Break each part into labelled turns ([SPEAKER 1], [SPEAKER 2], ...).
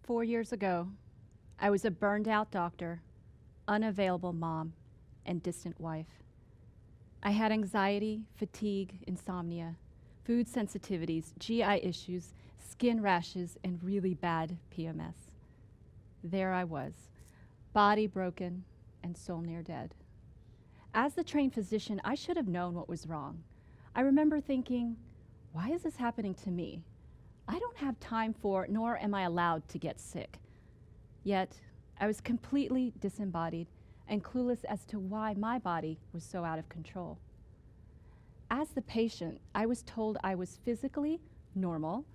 [SPEAKER 1] 4 years ago, I was a burned out doctor, unavailable mom, and distant wife. I had anxiety, fatigue, insomnia, food sensitivities, GI issues, skin rashes, and really bad PMS. There I was, body broken and soul near dead. As the trained physician, I should have known what was wrong. I remember thinking, why is this happening to me? I don't have time for, nor am I allowed to get sick. Yet, I was completely disembodied and clueless as to why my body was so out of control. As the patient, I was told I was physically normal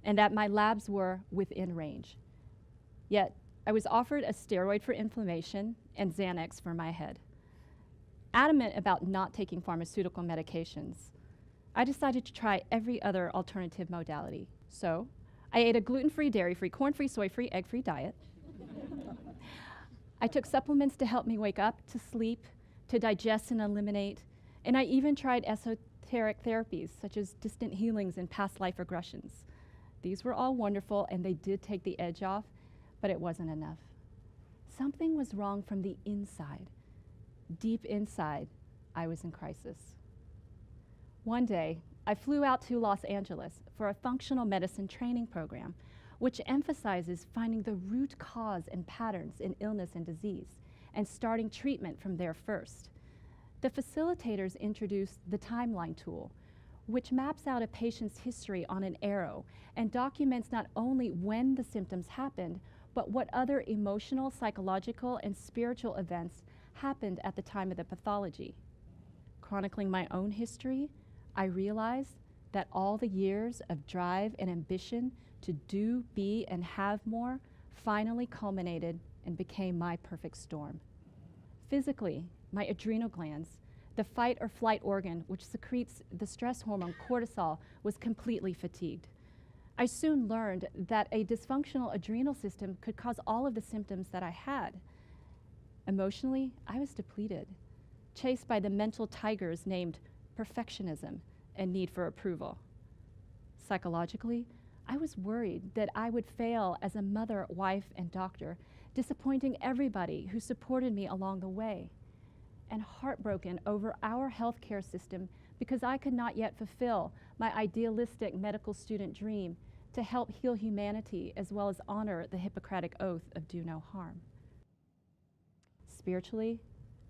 [SPEAKER 1] and that my labs were within range. Yet, I was offered a steroid for inflammation and Xanax for my head. Adamant about not taking pharmaceutical medications, I decided to try every other alternative modality. So, I ate a gluten-free, dairy-free, corn-free, soy-free, egg-free diet. I took supplements to help me wake up, to sleep, to digest and eliminate, and I even tried esoteric therapies such as distant healings and past life regressions. These were all wonderful and they did take the edge off, but it wasn't enough. Something was wrong from the inside. Deep inside, I was in crisis. One day, I flew out to Los Angeles for a functional medicine training program, which emphasizes finding the root cause and patterns in illness and disease, and starting treatment from there first. The facilitators introduced the timeline tool, which maps out a patient's history on an arrow and documents not only when the symptoms happened, but what other emotional, psychological, and spiritual events happened at the time of the pathology. Chronicling my own history, I realized that all the years of drive and ambition to do, be, and have more finally culminated and became my perfect storm. Physically, my adrenal glands, the fight or flight organ which secretes the stress hormone cortisol, was completely fatigued. I soon learned that a dysfunctional adrenal system could cause all of the symptoms that I had. Emotionally, I was depleted, chased by the mental tigers named perfectionism and need for approval. Psychologically, I was worried that I would fail as a mother, wife, and doctor, disappointing everybody who supported me along the way, and heartbroken over our healthcare system because I could not yet fulfill my idealistic medical student dream to help heal humanity as well as honor the Hippocratic Oath of do no harm. Spiritually,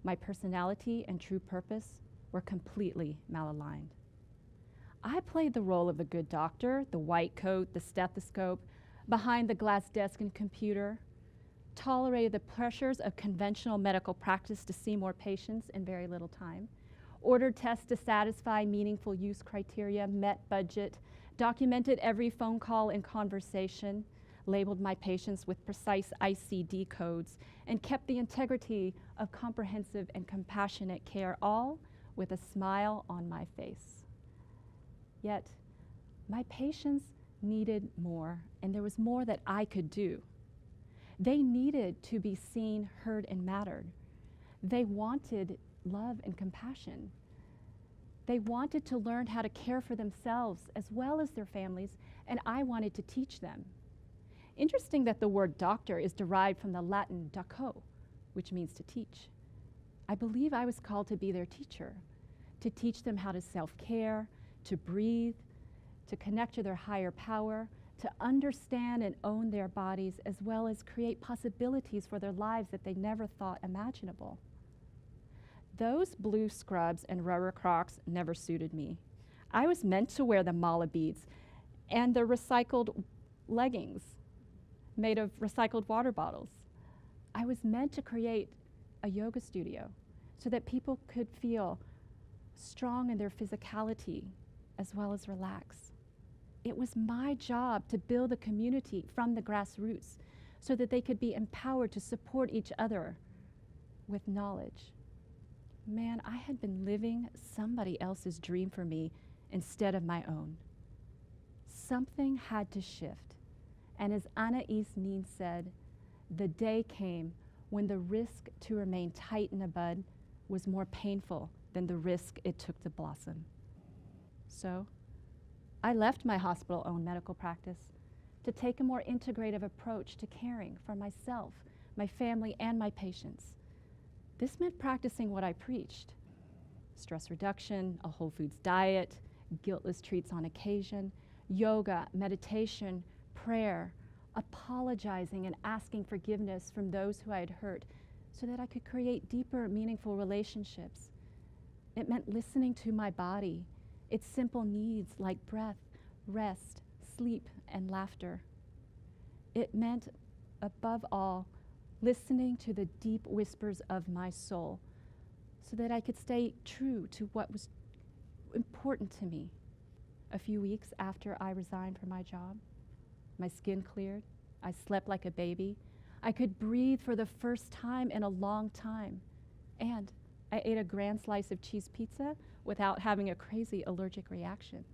[SPEAKER 1] my personality and true purpose were completely malaligned. I played the role of the good doctor, the white coat, the stethoscope, behind the glass desk and computer, tolerated the pressures of conventional medical practice to see more patients in very little time, ordered tests to satisfy meaningful use criteria, met budget, documented every phone call and conversation, labeled my patients with precise ICD codes, and kept the integrity of comprehensive and compassionate care, all with a smile on my face. Yet, my patients needed more, and there was more that I could do. They needed to be seen, heard, and mattered. They wanted love and compassion. They wanted to learn how to care for themselves as well as their families, and I wanted to teach them. Interesting that the word doctor is derived from the Latin doco, which means to teach. I believe I was called to be their teacher, to teach them how to self-care, to breathe, to connect to their higher power, to understand and own their bodies, as well as create possibilities for their lives that they never thought imaginable. Those blue scrubs and rubber Crocs never suited me. I was meant to wear the mala beads and the recycled leggings made of recycled water bottles. I was meant to create a yoga studio so that people could feel strong in their physicality as well as relax. It was my job to build a community from the grassroots so that they could be empowered to support each other with knowledge. Man, I had been living somebody else's dream for me instead of my own. Something had to shift. And as Anais Nin said, the day came when the risk to remain tight in a bud was more painful than the risk it took to blossom. So, I left my hospital-owned medical practice, to take a more integrative approach to caring for myself, my family, and my patients. This meant practicing what I preached: stress reduction, a whole foods diet, guiltless treats on occasion, yoga, meditation, prayer, apologizing and asking forgiveness from those who I had hurt so that I could create deeper, meaningful relationships. It meant listening to my body, its simple needs like breath, rest, sleep, and laughter. It meant, above all, listening to the deep whispers of my soul so that I could stay true to what was important to me. A few weeks after I resigned from my job, my skin cleared, I slept like a baby, I could breathe for the first time in a long time, and I ate a grand slice of cheese pizza without having a crazy allergic reaction.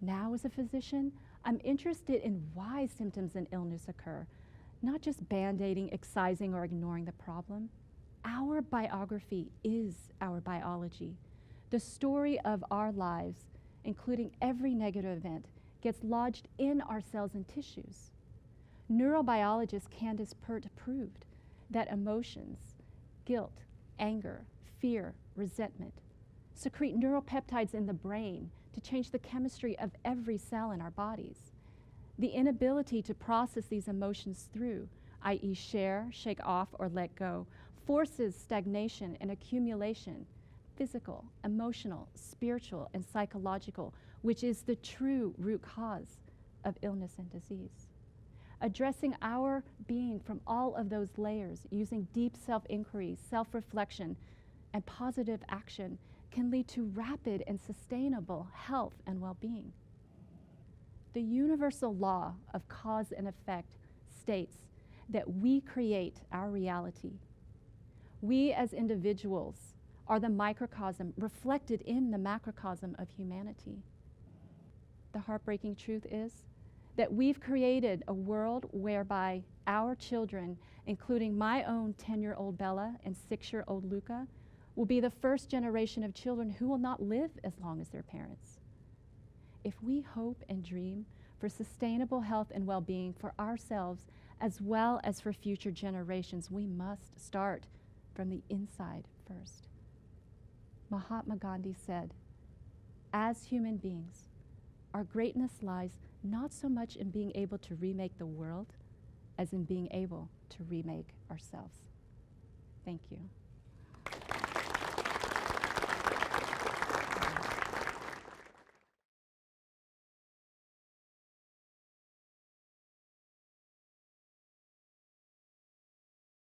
[SPEAKER 1] Now, as a physician, I'm interested in why symptoms and illness occur, not just band-aiding, excising, or ignoring the problem. Our biography is our biology. The story of our lives, including every negative event, gets lodged in our cells and tissues. Neurobiologist Candace Pert proved that emotions, guilt, anger, fear, resentment, secrete neuropeptides in the brain to change the chemistry of every cell in our bodies. The inability to process these emotions through, i.e. share, shake off, or let go, forces stagnation and accumulation, physical, emotional, spiritual, and psychological, which is the true root cause of illness and disease. Addressing our being from all of those layers using deep self-inquiry, self-reflection, and positive action can lead to rapid and sustainable health and well-being. The universal law of cause and effect states that we create our reality. We as individuals are the microcosm reflected in the macrocosm of humanity. The heartbreaking truth is that we've created a world whereby our children, including my own 10-year-old Bella and 6-year-old Luca, will be the first generation of children who will not live as long as their parents. If we hope and dream for sustainable health and well-being for ourselves as well as for future generations, we must start from the inside first. Mahatma Gandhi said, "As human beings, our greatness lies not so much in being able to remake the world as in being able to remake ourselves." Thank you.